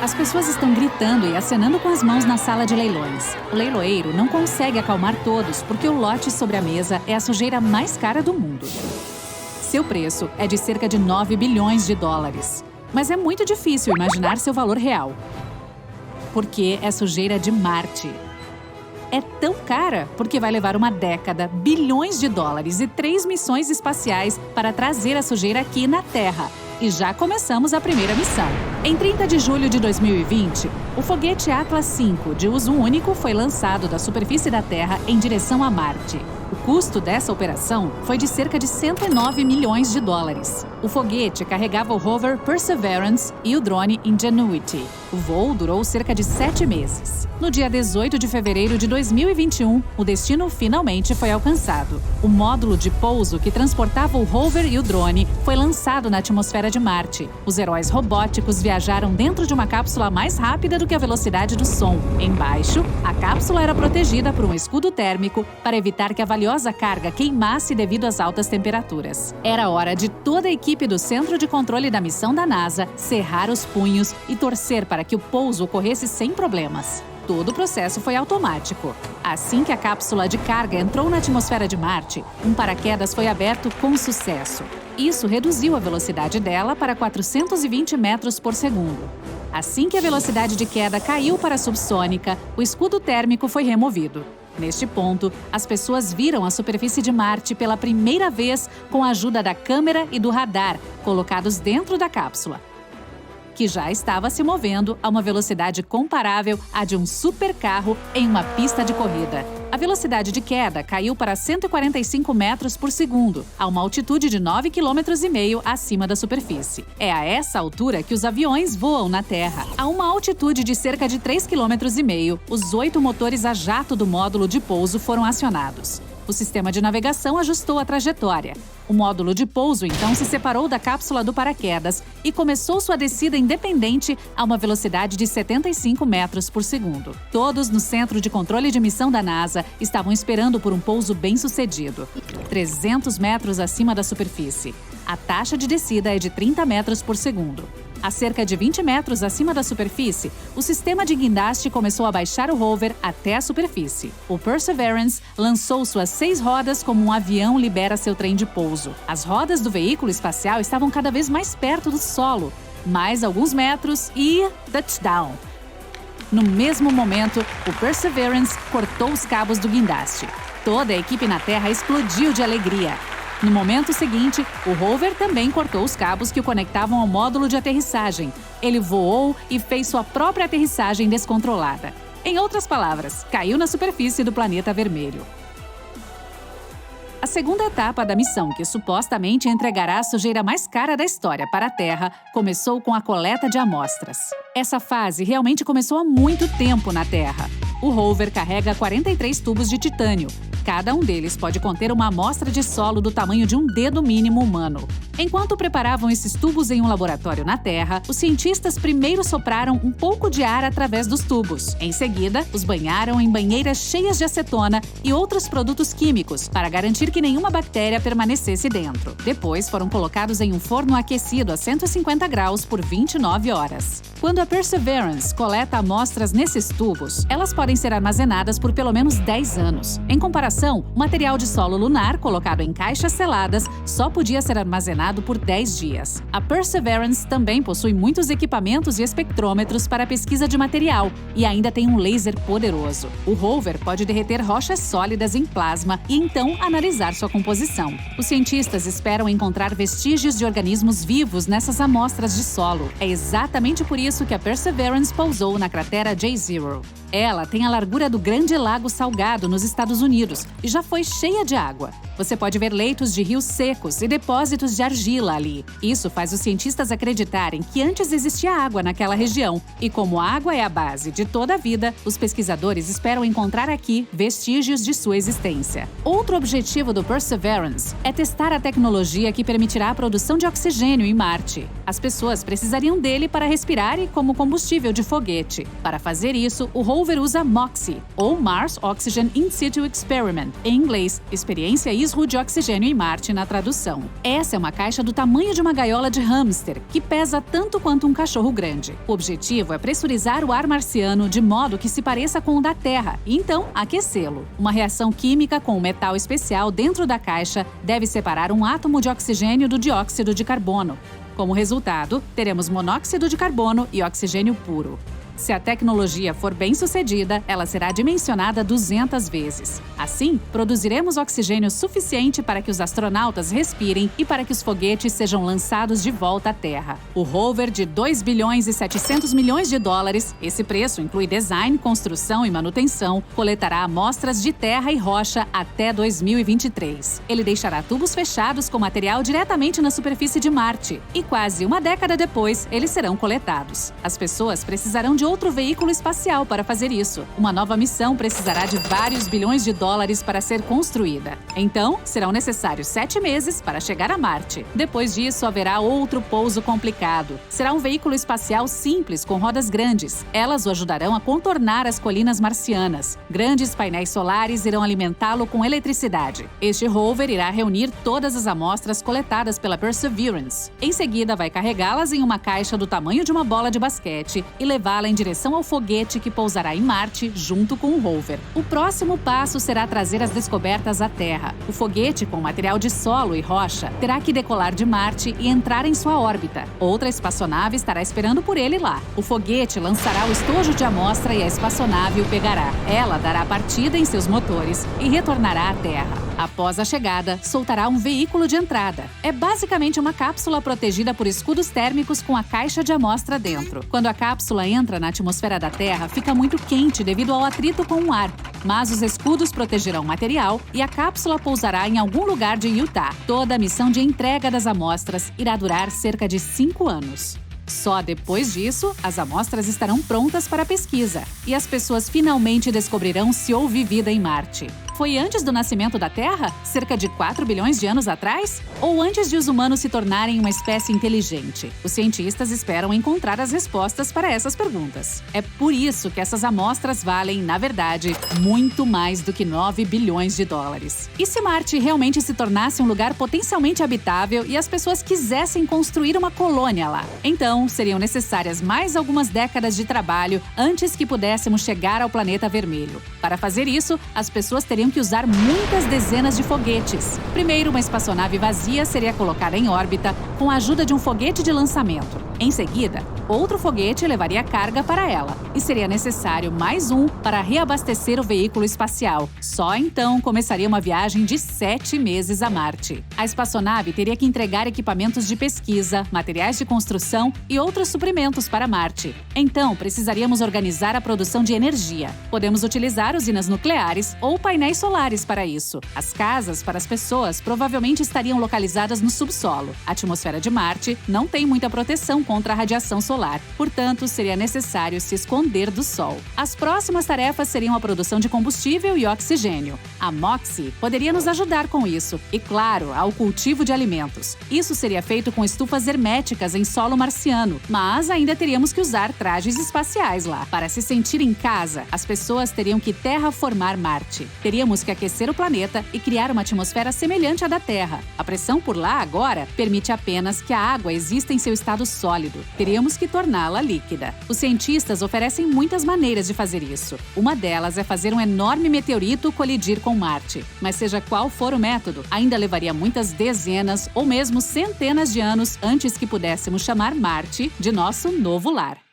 As pessoas estão gritando e acenando com as mãos na sala de leilões. O leiloeiro não consegue acalmar todos porque o lote sobre a mesa é a sujeira mais cara do mundo. Seu preço é de cerca de 9 bilhões de dólares. Mas é muito difícil imaginar seu valor real. Porque é sujeira de Marte. É tão cara porque vai levar uma década, bilhões de dólares e 3 missões espaciais para trazer a sujeira aqui na Terra. E já começamos a primeira missão. Em 30 de julho de 2020, o foguete Atlas V, de uso único, foi lançado da superfície da Terra em direção a Marte. O custo dessa operação foi de cerca de 109 milhões de dólares. O foguete carregava o rover Perseverance e o drone Ingenuity. O voo durou cerca de 7 meses. No dia 18 de fevereiro de 2021, o destino finalmente foi alcançado. O módulo de pouso que transportava o rover e o drone foi lançado na atmosfera de Marte. Os heróis robóticos viajaram dentro de uma cápsula mais rápida do que a velocidade do som. Embaixo, a cápsula era protegida por um escudo térmico para evitar que a valiosa carga queimasse devido às altas temperaturas. Era hora de toda a equipe do Centro de Controle da Missão da NASA cerrar os punhos e torcer para que o pouso ocorresse sem problemas. Todo o processo foi automático. Assim que a cápsula de carga entrou na atmosfera de Marte, um paraquedas foi aberto com sucesso. Isso reduziu a velocidade dela para 420 metros por segundo. Assim que a velocidade de queda caiu para a subsônica, o escudo térmico foi removido. Neste ponto, as pessoas viram a superfície de Marte pela primeira vez com a ajuda da câmera e do radar, colocados dentro da cápsula, que já estava se movendo a uma velocidade comparável à de um supercarro em uma pista de corrida. A velocidade de queda caiu para 145 metros por segundo, a uma altitude de 9,5 km acima da superfície. É a essa altura que os aviões voam na Terra. A uma altitude de cerca de 3,5 km, os 8 motores a jato do módulo de pouso foram acionados. O sistema de navegação ajustou a trajetória. O módulo de pouso, então, se separou da cápsula do paraquedas e começou sua descida independente a uma velocidade de 75 metros por segundo. Todos no Centro de Controle de Missão da NASA estavam esperando por um pouso bem-sucedido, 300 metros acima da superfície. A taxa de descida é de 30 metros por segundo. A cerca de 20 metros acima da superfície, o sistema de guindaste começou a baixar o rover até a superfície. O Perseverance lançou suas 6 rodas como um avião libera seu trem de pouso. As rodas do veículo espacial estavam cada vez mais perto do solo. Mais alguns metros e... touchdown! No mesmo momento, o Perseverance cortou os cabos do guindaste. Toda a equipe na Terra explodiu de alegria. No momento seguinte, o rover também cortou os cabos que o conectavam ao módulo de aterrissagem. Ele voou e fez sua própria aterrissagem descontrolada. Em outras palavras, caiu na superfície do planeta vermelho. A segunda etapa da missão, que supostamente entregará a sujeira mais cara da história para a Terra, começou com a coleta de amostras. Essa fase realmente começou há muito tempo na Terra. O rover carrega 43 tubos de titânio. Cada um deles pode conter uma amostra de solo do tamanho de um dedo mínimo humano. Enquanto preparavam esses tubos em um laboratório na Terra, os cientistas primeiro sopraram um pouco de ar através dos tubos. Em seguida, os banharam em banheiras cheias de acetona e outros produtos químicos para garantir que nenhuma bactéria permanecesse dentro. Depois, foram colocados em um forno aquecido a 150 graus por 29 horas. Quando a Perseverance coleta amostras nesses tubos, elas podem ser armazenadas por pelo menos 10 anos. Em comparação, o material de solo lunar, colocado em caixas seladas, só podia ser armazenado por 10 dias. A Perseverance também possui muitos equipamentos e espectrômetros para pesquisa de material e ainda tem um laser poderoso. O rover pode derreter rochas sólidas em plasma e então analisar sua composição. Os cientistas esperam encontrar vestígios de organismos vivos nessas amostras de solo. É exatamente por isso que a Perseverance pousou na cratera J0. Ela tem a largura do Grande Lago Salgado, nos Estados Unidos, e já foi cheia de água. Você pode ver leitos de rios secos e depósitos de argila ali. Isso faz os cientistas acreditarem que antes existia água naquela região. E como a água é a base de toda a vida, os pesquisadores esperam encontrar aqui vestígios de sua existência. Outro objetivo do Perseverance é testar a tecnologia que permitirá a produção de oxigênio em Marte. As pessoas precisariam dele para respirar e como combustível de foguete. Para fazer isso, o rover usa MOXIE, ou Mars Oxygen In Situ Experiment, Experiment, em inglês, Experiência ISRO de Oxigênio em Marte na tradução. Essa é uma caixa do tamanho de uma gaiola de hamster, que pesa tanto quanto um cachorro grande. O objetivo é pressurizar o ar marciano de modo que se pareça com o da Terra e então aquecê-lo. Uma reação química com um metal especial dentro da caixa deve separar um átomo de oxigênio do dióxido de carbono. Como resultado, teremos monóxido de carbono e oxigênio puro. Se a tecnologia for bem sucedida, ela será dimensionada 200 vezes. Assim, produziremos oxigênio suficiente para que os astronautas respirem e para que os foguetes sejam lançados de volta à Terra. O rover de 2 bilhões e 700 milhões de dólares, esse preço inclui design, construção e manutenção, coletará amostras de terra e rocha até 2023. Ele deixará tubos fechados com material diretamente na superfície de Marte e quase uma década depois, eles serão coletados. As pessoas precisarão de outro veículo espacial para fazer isso. Uma nova missão precisará de vários bilhões de dólares para ser construída. Então, serão necessários 7 meses para chegar a Marte. Depois disso, haverá outro pouso complicado. Será um veículo espacial simples com rodas grandes. Elas o ajudarão a contornar as colinas marcianas. Grandes painéis solares irão alimentá-lo com eletricidade. Este rover irá reunir todas as amostras coletadas pela Perseverance. Em seguida, vai carregá-las em uma caixa do tamanho de uma bola de basquete e levá-la em direção ao foguete que pousará em Marte junto com o rover. O próximo passo será trazer as descobertas à Terra. O foguete, com material de solo e rocha, terá que decolar de Marte e entrar em sua órbita. Outra espaçonave estará esperando por ele lá. O foguete lançará o estojo de amostra e a espaçonave o pegará. Ela dará partida em seus motores e retornará à Terra. Após a chegada, soltará um veículo de entrada. É basicamente uma cápsula protegida por escudos térmicos com a caixa de amostra dentro. Quando a cápsula entra na atmosfera da Terra, fica muito quente devido ao atrito com o ar. Mas os escudos protegerão o material e a cápsula pousará em algum lugar de Utah. Toda a missão de entrega das amostras irá durar cerca de 5 anos. Só depois disso, as amostras estarão prontas para pesquisa e as pessoas finalmente descobrirão se houve vida em Marte. Foi antes do nascimento da Terra? Cerca de 4 bilhões de anos atrás? Ou antes de os humanos se tornarem uma espécie inteligente? Os cientistas esperam encontrar as respostas para essas perguntas. É por isso que essas amostras valem, na verdade, muito mais do que 9 bilhões de dólares. E se Marte realmente se tornasse um lugar potencialmente habitável e as pessoas quisessem construir uma colônia lá? Então, seriam necessárias mais algumas décadas de trabalho antes que pudéssemos chegar ao planeta vermelho. Para fazer isso, as pessoas teriam que usar muitas dezenas de foguetes. Primeiro, uma espaçonave vazia seria colocada em órbita com a ajuda de um foguete de lançamento. Em seguida, outro foguete levaria carga para ela e seria necessário mais um para reabastecer o veículo espacial. Só então começaria uma viagem de 7 meses a Marte. A espaçonave teria que entregar equipamentos de pesquisa, materiais de construção e outros suprimentos para Marte. Então, precisaríamos organizar a produção de energia. Podemos utilizar usinas nucleares ou painéis solares para isso. As casas para as pessoas provavelmente estariam localizadas no subsolo. A atmosfera de Marte não tem muita proteção contra a radiação solar, portanto, seria necessário se esconder do Sol. As próximas tarefas seriam a produção de combustível e oxigênio. A MOXIE poderia nos ajudar com isso e, claro, ao cultivo de alimentos. Isso seria feito com estufas herméticas em solo marciano, mas ainda teríamos que usar trajes espaciais lá. Para se sentir em casa, as pessoas teriam que terraformar Marte. Teríamos que aquecer o planeta e criar uma atmosfera semelhante à da Terra. A pressão por lá agora permite apenas que a água exista em seu estado sólido. Teríamos que torná-la líquida. Os cientistas oferecem muitas maneiras de fazer isso. Uma delas é fazer um enorme meteorito colidir com Marte. Mas seja qual for o método, ainda levaria muitas dezenas ou mesmo centenas de anos antes que pudéssemos chamar Marte de nosso novo lar.